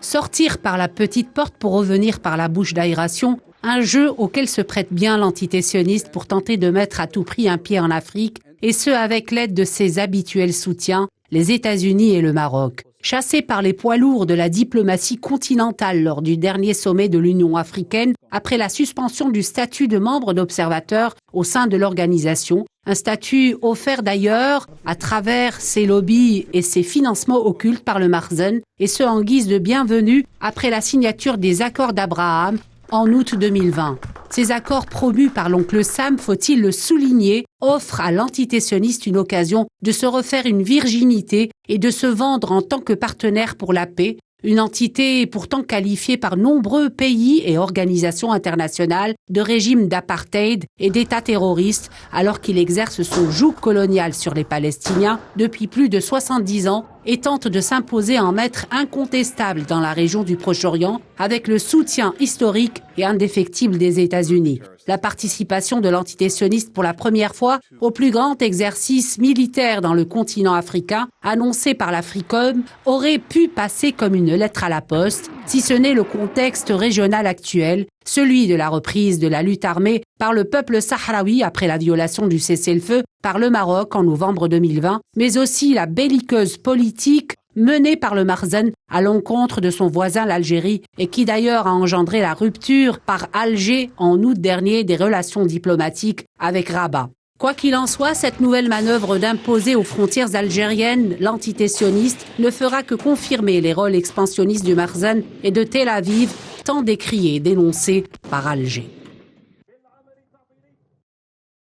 Sortir par la petite porte pour revenir par la bouche d'aération, un jeu auquel se prête bien l'entité sioniste pour tenter de mettre à tout prix un pied en Afrique, et ce avec l'aide de ses habituels soutiens, les États-Unis et le Maroc. Chassés par les poids lourds de la diplomatie continentale lors du dernier sommet de l'Union africaine, après la suspension du statut de membre d'observateur au sein de l'organisation, un statut offert d'ailleurs à travers ses lobbies et ses financements occultes par le Marzen, et ce en guise de bienvenue après la signature des accords d'Abraham en août 2020. Ces accords promus par l'oncle Sam, faut-il le souligner, offrent à l'entité sioniste une occasion de se refaire une virginité et de se vendre en tant que partenaire pour la paix, une entité pourtant qualifiée par nombreux pays et organisations internationales de régime d'apartheid et d'État terroriste, alors qu'il exerce son joug colonial sur les Palestiniens depuis plus de 70 ans et tente de s'imposer en maître incontestable dans la région du Proche-Orient avec le soutien historique et indéfectible des États-Unis. La participation de l'entité sioniste pour la première fois au plus grand exercice militaire dans le continent africain, annoncé par l'Africom, aurait pu passer comme une lettre à la poste, si ce n'est le contexte régional actuel, celui de la reprise de la lutte armée par le peuple sahraoui après la violation du cessez-le-feu par le Maroc en novembre 2020, mais aussi la belliqueuse politique menée par le Marzen à l'encontre de son voisin l'Algérie et qui d'ailleurs a engendré la rupture par Alger en août dernier des relations diplomatiques avec Rabat. Quoi qu'il en soit, cette nouvelle manœuvre d'imposer aux frontières algériennes l'entité sioniste ne fera que confirmer les rôles expansionnistes du Marzen et de Tel Aviv, tant décriés et dénoncés par Alger.